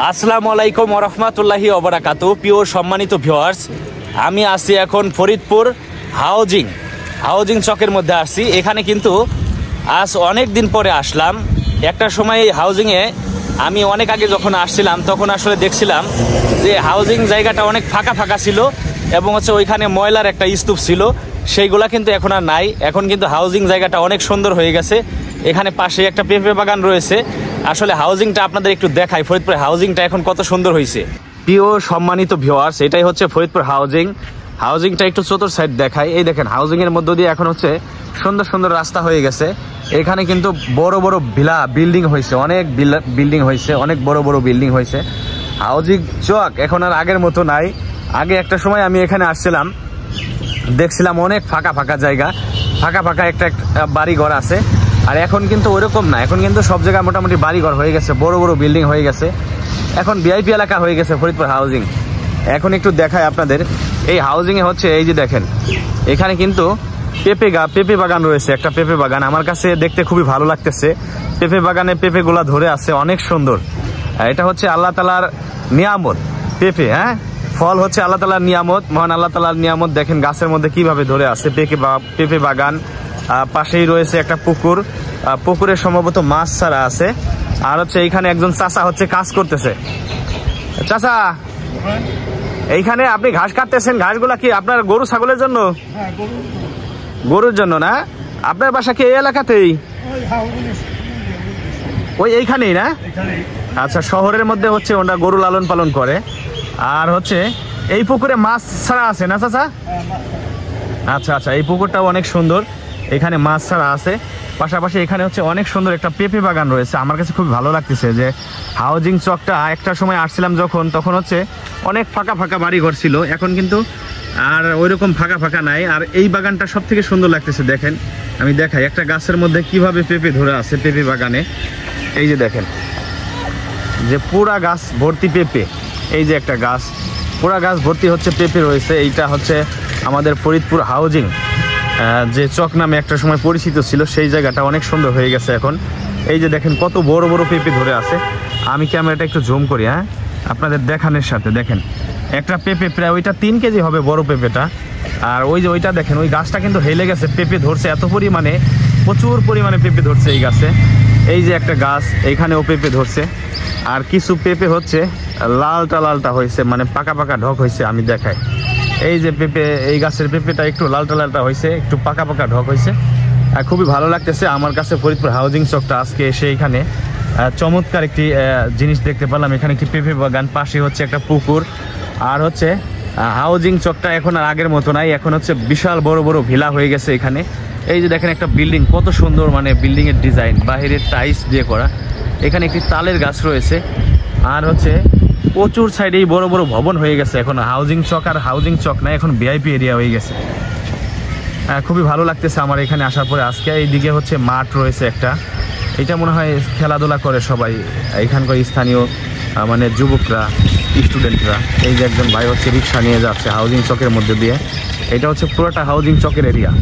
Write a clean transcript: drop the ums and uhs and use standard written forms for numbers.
আসসালামু আলাইকুম ওয়া রাহমাতুল্লাহি ওয়া বারাকাতুহু। প্রিয় সম্মানিত ভিউয়ার্স, আমি আছি এখন ফরিদপুর হাউজিং চকের মধ্যে আসছি। এখানে কিন্তু আজ অনেক দিন পরে আসলাম। একটা সময় এই হাউজিংয়ে আমি অনেক আগে যখন আসছিলাম তখন আসলে দেখছিলাম যে হাউজিং জায়গাটা অনেক ফাঁকা ফাঁকা ছিল এবং হচ্ছে ওইখানে ময়লার একটা স্তূপ ছিল, সেইগুলা কিন্তু এখন আর নাই। এখন কিন্তু হাউজিং জায়গাটা অনেক সুন্দর হয়ে গেছে। এখানে পাশে একটা পেঁপে বাগান রয়েছে। আসলে হাউজিংটা আপনাদের একটু দেখাই, ফরিদপুর হাউজিংটা এখন কত সুন্দর হয়েছে। প্রিয় সম্মানিত ভিউয়ার্স, এটাই হচ্ছে ফরিদপুর হাউজিংটা একটু চতুর সাইড দেখাই। এই দেখেন হাউজিং এর মধ্য দিয়ে এখন হচ্ছে সুন্দর সুন্দর রাস্তা হয়ে গেছে। এখানে কিন্তু বড় বড় বিল্ডিং হয়েছে, অনেক বিল্ডিং হয়েছে, অনেক বড় বড় বিল্ডিং হয়েছে। হাউজিং চক এখন আর আগের মতো নাই। আগে একটা সময় আমি এখানে আসছিলাম, দেখছিলাম অনেক ফাঁকা ফাঁকা জায়গা, ফাঁকা ফাঁকা একটা বাড়ি ঘর আছে। আর এখন কিন্তু ওইরকম না, এখন কিন্তু সব জায়গায় মোটামুটি বাড়িঘর হয়ে গেছে, বড় বড় বিল্ডিং হয়ে গেছে। এখন ভিআইপি এলাকা হয়ে গেছে ফরিদপুর হাউজিং। এখন একটু দেখায় আপনাদের, এই হাউজিংয়ে হচ্ছে এই যে দেখেন এখানে কিন্তু পেঁপে বাগান রয়েছে, একটা পেঁপে বাগান। আমার কাছে দেখতে খুবই ভালো লাগতেছে। পেঁপে বাগানে পেঁপেগুলা ধরে আছে, অনেক সুন্দর। এটা হচ্ছে আল্লাহ তাআলার নিয়ামত পেঁপে, হ্যাঁ, ফল হচ্ছে আল্লাহ তাআলার নিয়ামত, মহান আল্লাহ তাআলার নিয়ামত। দেখেন গাছের মধ্যে কিভাবে ধরে আছে পেঁপে বাগান। পাশেই রয়েছে একটা পুকুর, পুকুরে সম্ভবত মাছ ছাড়া আছে। আর হচ্ছে এইখানে একজন চাচা হচ্ছে কাজ করতেছে। চাচা, এইখানে আপনি ঘাস কাটতেছেন, ঘাসগুলা কি আপনার গরু ছাগলের জন্য? গরুর জন্য না? আপনার বাসা কি এই এলাকাতেই? ওই এইখানেই না? আচ্ছা, শহরের মধ্যে হচ্ছে ওরা গরু লালন পালন করে। আর হচ্ছে এই পুকুরে মাছ ছাড়া আছে না চাচা? আচ্ছা আচ্ছা, এই পুকুরটাও অনেক সুন্দর, এখানে মাছ ছাড়া আছে। পাশাপাশি এখানে হচ্ছে অনেক সুন্দর একটা পেঁপে বাগান রয়েছে। আমার কাছে খুব ভালো লাগতেছে যে হাউজিং চকটা একটা সময় আসছিলাম যখন, তখন হচ্ছে অনেক ফাঁকা ফাঁকা বাড়ি ঘর ছিল, এখন কিন্তু আর ওইরকম ফাঁকা ফাঁকা নাই। আর এই বাগানটা সব থেকে সুন্দর লাগতেছে। দেখেন আমি দেখাই, একটা গাছের মধ্যে কিভাবে পেঁপে ধরে আছে পেঁপে বাগানে। এই যে দেখেন যে পুরা গাছ ভর্তি পেঁপে, এই যে একটা গাছ পুরা গাছ ভর্তি হচ্ছে পেঁপে রয়েছে। এইটা হচ্ছে আমাদের ফরিদপুর হাউজিং, যে চক নামে একটা সময় পরিচিত ছিল, সেই জায়গাটা অনেক সুন্দর হয়ে গেছে এখন। এই যে দেখেন কত বড় বড় পেঁপে ধরে আছে। আমি ক্যামেরাটা একটু জুম করি, হ্যাঁ, আপনাদের দেখানোর সাথে। দেখেন একটা পেঁপে প্রায় ওইটা 3 কেজি হবে বড় পেঁপেটা। আর ওই যে ওইটা দেখেন, ওই গাছটা কিন্তু হেলে গেছে, পেঁপে ধরছে এত পরিমাণে, প্রচুর পরিমাণে পেঁপে ধরছে এই গাছে। এই যে একটা গাছ, এইখানেও পেঁপে ধরছে। আর কিছু পেঁপে হচ্ছে লালটা হয়েছে, মানে পাকা পাকা ঢক হয়েছে। আমি দেখাই, এই যে পেঁপে, এই গাছের পেঁপেটা একটু লালটা হয়েছে, একটু পাকা পাকা ঢক হয়েছে। আর খুবই ভালো লাগতেছে আমার কাছে ফরিদপুর হাউজিং চকটা। আজকে এসে এখানে চমৎকার একটি জিনিস দেখতে পেলাম। এখানে একটি পেঁপে বাগান, পাশে হচ্ছে একটা পুকুর। আর হচ্ছে হাউজিং চকটা এখন আর আগের মতো নাই, এখন হচ্ছে বিশাল বড় বড় ভিলা হয়ে গেছে এখানে। এই যে দেখেন একটা বিল্ডিং, কত সুন্দর, মানে বিল্ডিং এর ডিজাইন বাহিরের টাইলস দিয়ে করা। এখানে একটি তালের গাছ রয়েছে। আর হচ্ছে প্রচুর সাইডেই বড় বড় ভবন হয়ে গেছে। এখন হাউজিং চক আর হাউজিং চক না, এখন ভিআইপি এরিয়া হয়ে গেছে। খুবই ভালো লাগতেছে আমার এখানে আসার পরে। আজকে এইদিকে হচ্ছে মাঠ রয়েছে একটা, এটা মনে হয় খেলাধুলা করে সবাই এখানকার স্থানীয় মানে যুবকরা, স্টুডেন্টরা। এই যে একজন ভাই হচ্ছে রিক্সা নিয়ে যাচ্ছে হাউজিং চকের মধ্যে দিয়ে। এটা হচ্ছে পুরোটা হাউজিং চকের এরিয়া।